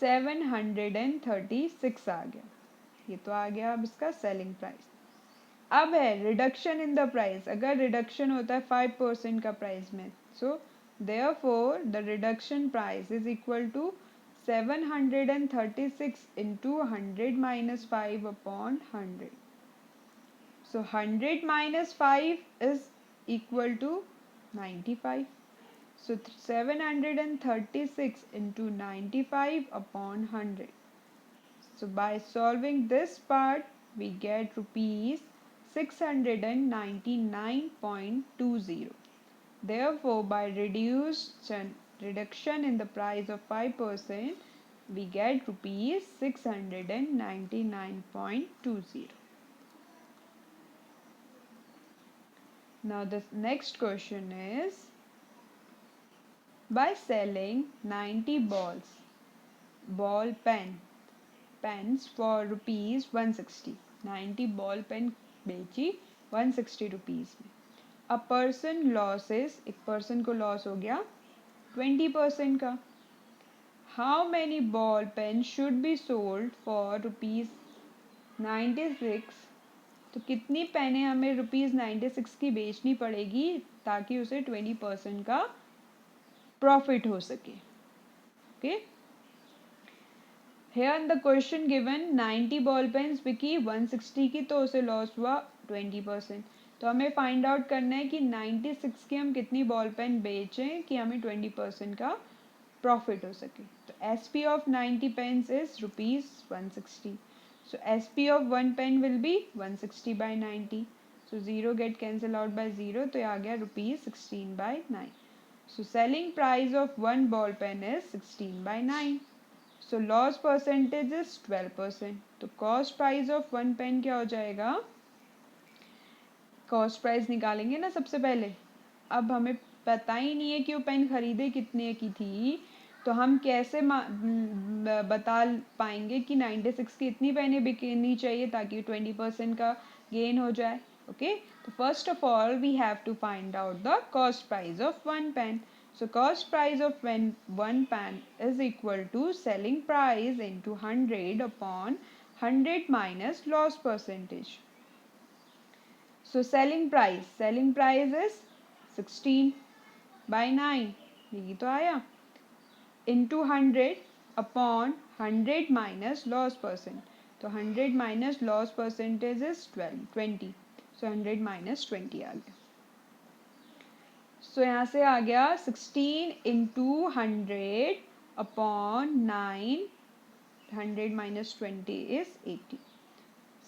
Speaker 1: 736 आ गया. ये तो आ गया अब इसका सेलिंग प्राइस. अब है रिडक्शन इन द प्राइस. अगर रिडक्शन होता है 5% का प्राइस में, so therefore the reduction price is equal to 736 into 100 minus 5 upon 100. So 100 minus 5 is equal to 95. So 736 into 95 upon 100. So by solving this part, we get rupees 699.20. Therefore, by reduction in the price of 5%, we get rupees 699.20. Now the next question is, by selling 90 ball pens for rupees 160, 90 ball pen बेची 160 rupees में. A person losses, एक person को loss हो गया 20% का. How many ball pens should be sold for rupees 96? तो कितनी पेनें हमें रुपीज़ 96 की बेचनी पड़ेगी ताकि उसे 20% का प्रॉफिट हो सके. Okay, here the question given 90 ball pens बिकी 160 की, तो उसे लॉस हुआ 20%. तो हमें फाइंड आउट करना है कि 96 की हम कितनी बॉल पेन बेचें कि हमें 20% का प्रॉफिट हो सके. तो S P of 90 pens is rupees 160. So SP of 1 pen will be 160 by 90. So 0 get cancel out by 0. तो ये आ गया rupees 16 by 9. So selling price of 1 ball pen is 16 by 9. So loss percentage is 12%. तो cost price of 1 pen क्या हो जाएगा? cost price निकालेंगे ना सबसे पहले. अब हमें पता ही नहीं है कि वो पेन खरीदे कितने की थी, तो हम कैसे बता पाएंगे कि 96 की इतनी पेनें बिकनी चाहिए ताकि 20% का गेन हो जाए. ओके, तो first of all we have to find out the cost price of one pen. So cost price of one pen is equal to selling price into 100 upon 100 minus loss percentage. So selling price is 16 by 9, ये तो आया, into 100 upon 100 minus loss percent. तो 100 minus loss percentage is 20. So 100 minus 20 आ गया. So यहाँ से आ गया 16 into 100 upon 9. 100 minus 20 is 80.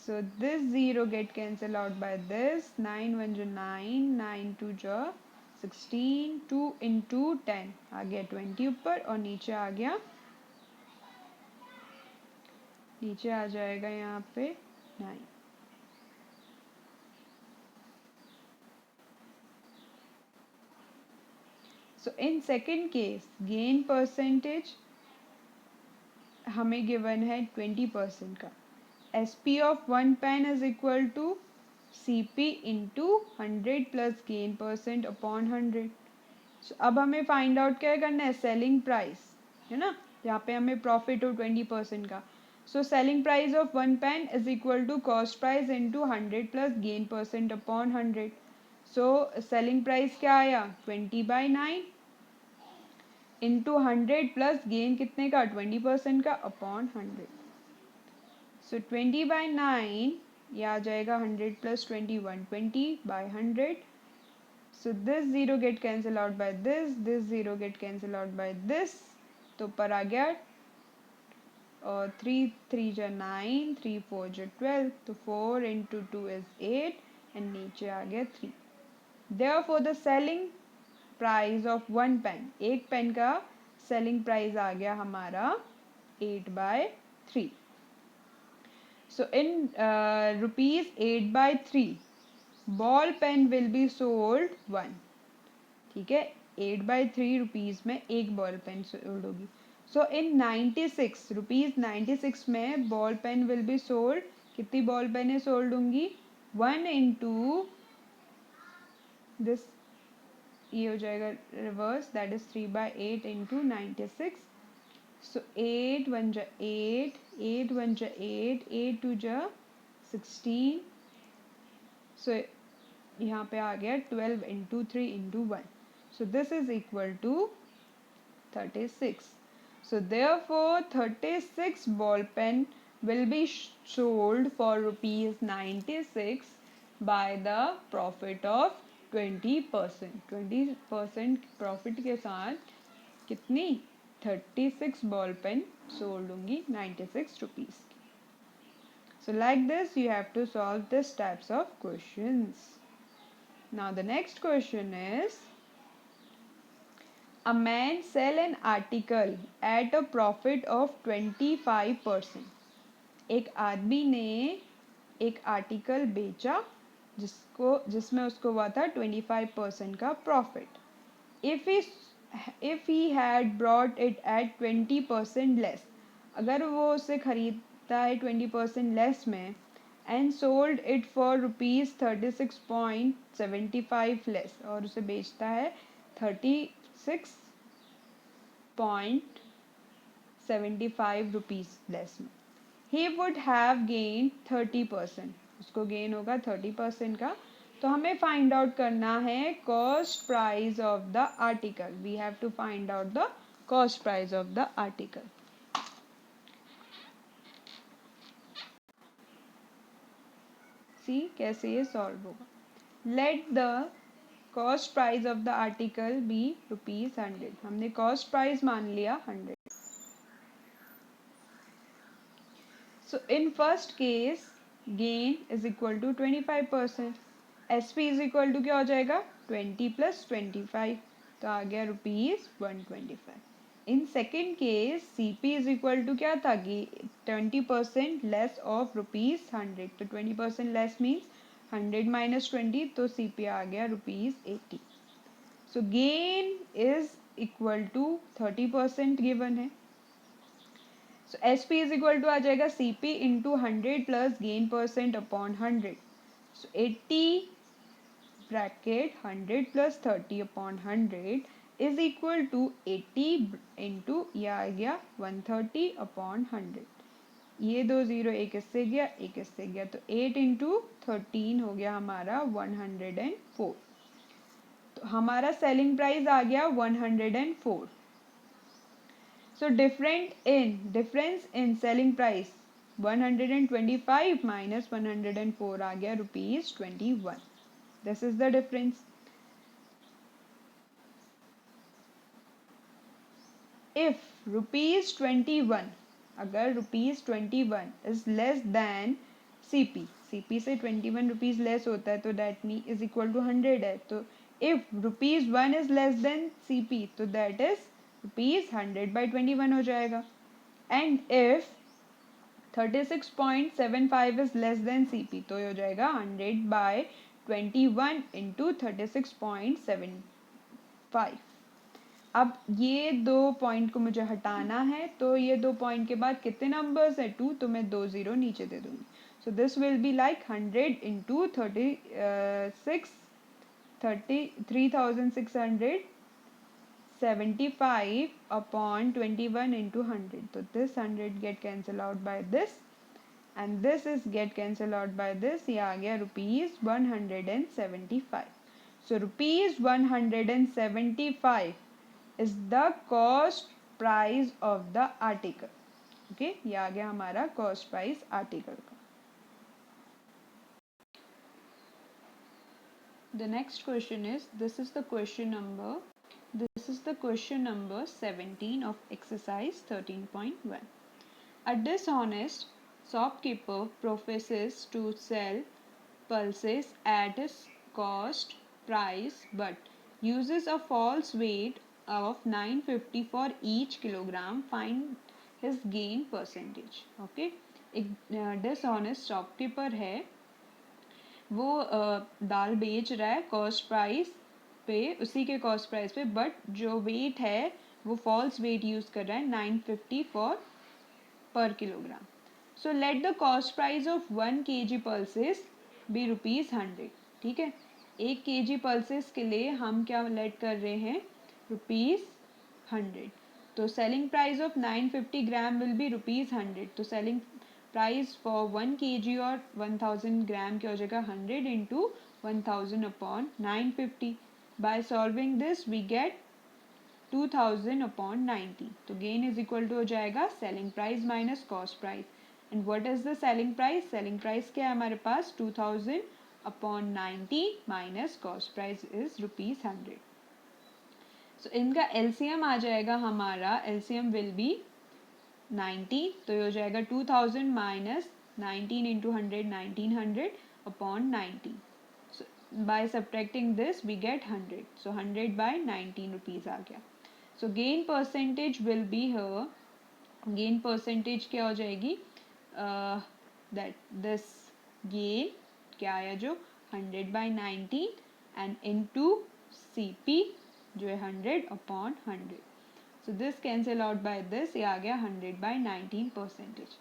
Speaker 1: So this 0 get cancelled out by this. 9 1 जो 9, 9 2 जो 16, 2 into 10 आ गया 20 ऊपर, और नीचे आ गया, नीचे आ जाएगा यहाँ पे 9. So in second case gain percentage हमें गिवन है 20% का. S P of 1 pen is equal to C P into 100 plus gain percent upon 100. So, अब हमें फाइंड आउट क्या करना है? सेलिंग प्राइस है ना, यहाँ पे हमें प्रॉफिट हो 20% का. So selling price of 1 pen is equal to cost price into 100 plus gain percent upon 100. So selling price क्या आया? 20 by 9 इंटू 100 प्लस गेन कितने का? 20% का अपॉन 100. सो 20 by 9 ये आ जाएगा 100 plus 20 120 by 100. So this 0 get cancel out by this 0 get cancel out by this. तो ऊपर आ गया और 3 3 जा 9, 3 4 जा 12, तो 4 into 2 is 8 एंड नीचे आ गया 3. Therefore the selling price of 1 pen, एक पेन का सेलिंग प्राइस आ गया हमारा 8/3. So in rupees 8/3 ball pen will be sold 1. ठीक है, 8/3 रुपीज़ में एक बॉल पेन सोल्ड होगी. सो इन 96 रुपीज़ 96 में ball pen will be sold. कितनी बॉल पेनें सोल्ड होंगी? 1 into दिस, ये हो जाएगा reverse, that is 3/8 into 96. So 8 1 जा 8, 8 1 जा 8, 8 2 जा 16. सो यहाँ पे आ गया 12 into 3 into 1. So this is equal to 36. So therefore 36 ball pen will be sold for rupees 96 by the profit of 20%. 20% profit के साथ कितनी 36 ball pen sold होंगी 96 rupees. So like this you have to solve this types of questions. Now the next question is, a man sell an article at a profit of 25%. एक आदमी ने एक article बेचा जिसमें उसको हुआ था 25% का profit. if he had brought it at 20% less, अगर वो उसे खरीदता है 20% लेस में and sold it for rupees 36.75 less, और उसे बेचता है 36.75 rupees less में, he would have gained 30%. उसको गेन होगा 30% का. तो हमें फाइंड आउट करना है cost price of the article. We have to find out the cost price of the article. See कैसे ये सॉल्व होगा. Let the cost price of the article be ₹100. हमने कॉस्ट प्राइस मान लिया 100. So in first case gain is equal to 25%. S P is equal to क्या हो जाएगा 20 + 25, तो आ गया ₹125. In second case C P is equal to क्या था कि 20% लेस ऑफ ₹100, तो 20% लेस मीन्स 100 - 20, तो सी पी आ गया ₹80. So gain is equal to 30% given है. So S P is equal to आ जाएगा C P into 100 plus gain percent upon 100. So 80 bracket 100 + 30 upon 100 is equal to 80 into ये आ गया 130 अपॉन 100. ये 2 0 एक इससे गया एक इससे गया, तो 8 इंटू 13 हो गया हमारा 104. तो हमारा सेलिंग प्राइस आ गया 104. So difference in selling price 125 minus 104 आ गया ₹21. This is the difference. If ₹21, अगर ₹21 is less than CP, CP से 21 रुपीज लेस होता है, तो that mean is equal to 100 है. तो if ₹1 is less than CP, तो दैट इज ₹100/21 हो जाएगा. And if 36.75 is less than CP, तो ये हो जाएगा 100/21 इंटू 36.75. अब ये 2 पॉइंट को मुझे हटाना है, तो ये 2 पॉइंट के बाद कितने नंबर्स है 2, तो मैं 2 0 नीचे दे दूंगी. सो this will be like 100 into 3675 upon 21 into 100. So this 100 get cancelled out by this, and this is get cancelled out by this. ये आ गया ₹175. So ₹175 is the cost price of the article. Okay, ये आ गया हमारा cost price article का. The next question is, this is the question number 17 of exercise 13.1. A dishonest shopkeeper professes to sell pulses at his cost price but uses a false weight of 950 for each kilogram. Find his gain percentage. Okay, एक dishonest shopkeeper है, वो दाल बेच रहा है cost price पे, उसी के cost price पे, बट जो वेट है वो फॉल्स वेट यूज़ कर रहा है 950 for per kilogram. So let the cost price of 1 kg pulses be ₹100. ठीक है, 1 kg पल्सेस के लिए हम क्या लेट कर रहे हैं, ₹100. तो selling price of 950 gram will be ₹100. तो सेलिंग प्राइस फॉर 1 kg और 1000 ग्राम क्या हो जाएगा, 100 into 1000 upon 950. By solving this we get 2000 upon 90. तो गेन इज इक्वल टू हो जाएगा selling price minus cost price. And what is the selling price? Selling price क्या है हमारे पास, 2000 upon 90 minus cost price is ₹100. So इनका LCM आ जाएगा हमारा, एलसीएम विल बी 90. तो ये हो जाएगा 2000 minus 19 into 100, 1900 upon 90. So by subtracting this we get 100. So 100 by 19 rupees आ गया. So gain percentage will be here. Gain percentage क्या हो जाएगी, that this gain क्या आया जो 100 by 19 and into CP जो है 100 upon 100. So this cancel out by this, ये आ गया 100 by 19 percentage.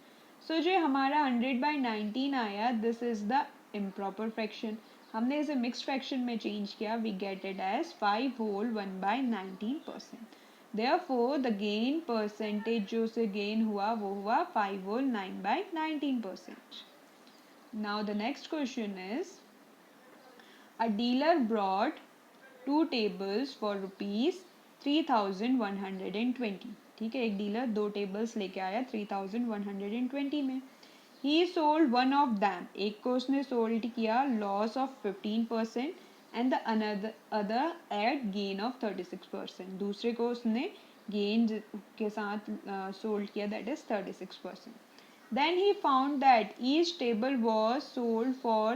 Speaker 1: So जो हमारा 100 by 19 आया, this is the improper fraction. हमने इसे मिक्स्ड फ्रैक्शन में चेंज किया, we get it as 5 whole 1 by 19%. Therefore the gain percentage जो से गेन हुआ वो हुआ 5 whole 9 by 19%. Now the next question is, a dealer brought 2 tables for ₹3120. ठीक है, एक डीलर 2 टेबल्स लेके आया 3120 में. He sold one of them. एक को उसने सोल्ड किया loss of 15% and the other at gain of 36%. दूसरे को उसने गेन के साथ सोल्ड किया, that is 36%. Then he found that each table was sold for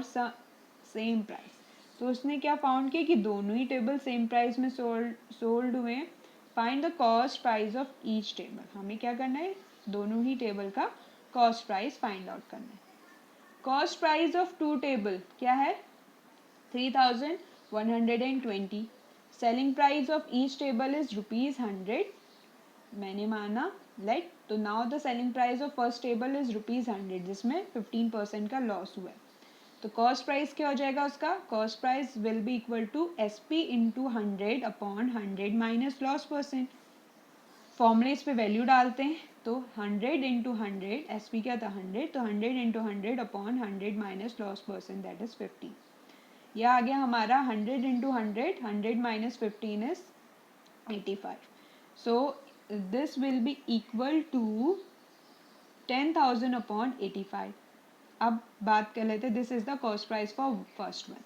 Speaker 1: same price. तो उसने क्या फाउंड किया कि दोनों ही टेबल सेम प्राइस में सोल्ड हुए. Find the cost price of each table. हमें क्या करना है, दोनों ही टेबल का कॉस्ट प्राइस फाइंड आउट करना है. कॉस्ट प्राइस ऑफ 2 टेबल क्या है, 3120. Selling price of each table is ₹100. मैंने माना लाइक, तो now the selling price of first table is ₹100 जिसमें 15% का लॉस हुआ है. तो कॉस्ट प्राइस क्या हो जाएगा उसका, cost price will be equal to SP into 100 upon 100 minus loss percent. फॉर्मूले इस पे वैल्यू डालते हैं, तो 100 इंटू 100, SP क्या था 100, तो 100 into 100 upon 100 minus loss percent that is 50. यह आ गया हमारा 100 into 100, 100 minus 15 is 85. So this will be equal to 10,000 upon 85. अब बात कर लेते हैं, this is the cost price for first one.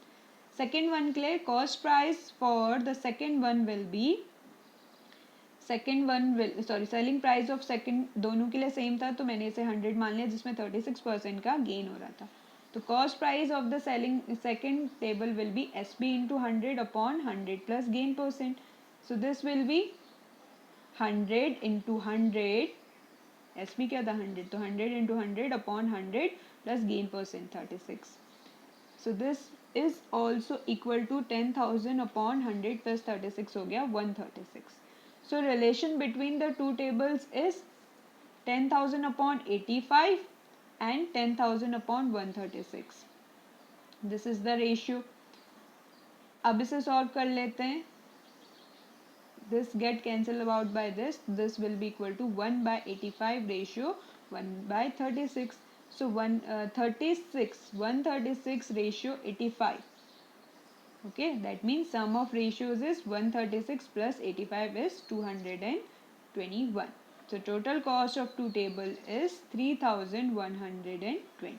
Speaker 1: Second one के लिए cost price for the second one will be, selling price of second दोनों के लिए सेम था, तो मैंने इसे 100 मान लिया जिसमें 36% का गेन हो रहा था. तो cost price of the second table will be SP into 100 upon 100 plus gain percent. So this will be 100 into 100, SP क्या था 100, तो 100 into 100 upon 100 plus gain percent 36. So this is also equal to 10,000 upon 100 plus 36 हो गया 136. So relation between the two tables is 10,000 upon 85 and 10,000 upon 136. This is the ratio. अब इसे solve कर लेते हैं. This get cancelled out by this. This will be equal to 1 by 85 ratio 1 by 36. So 136 ratio 85. Okay, that means sum of ratios is 136 plus 85 is 221. So total cost of 2 table is 3,120.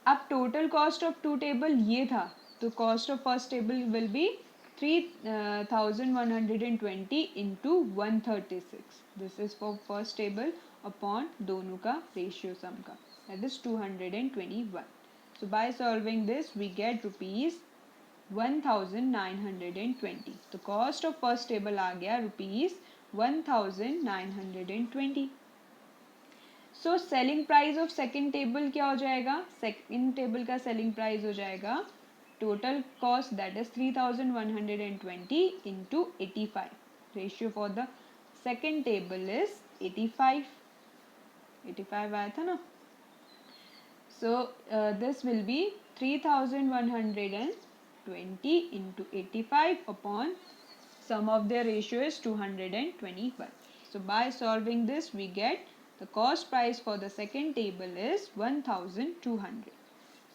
Speaker 1: अब total cost of 2 table ये था, तो cost of first table will be 3120 into 136. This is for first table upon दोनों का ratio sum का, that is 221. So by solving this we get rupees 1920. तो cost of first table आ गया rupees 1920. So selling price of second table क्या हो जाएगा? Second table का selling price हो जाएगा total cost, that is 3120 into 85. Ratio for the second table is 85. 85 आया था ना? So this will be 3120 into 85 upon sum of their ratio is 221. So by solving this we get the cost price for the second table is 1200.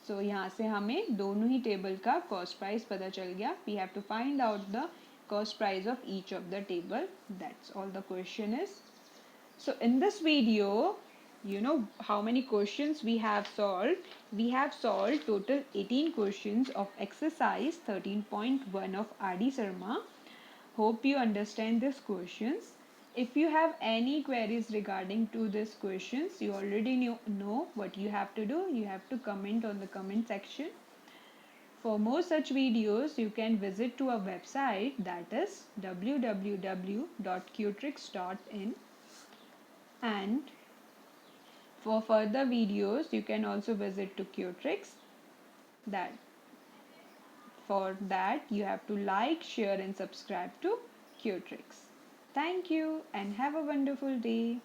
Speaker 1: So यहाँ से हमें दोनों ही table का cost price पता चल गया. We have to find out the cost price of each of the table. That's all the question is. So in this video, you know how many questions we have solved. We have solved total 18 questions of exercise 13.1 of R.D. Sharma. Hope you understand these questions. If you have any queries regarding to these questions, you already know what you have to do. You have to comment on the comment section. For more such videos, you can visit to our website, that is www.qtrix.in. And for further videos, you can also visit to Qtrix. For that, you have to like, share and subscribe to Qtrix. Thank you and have a wonderful day.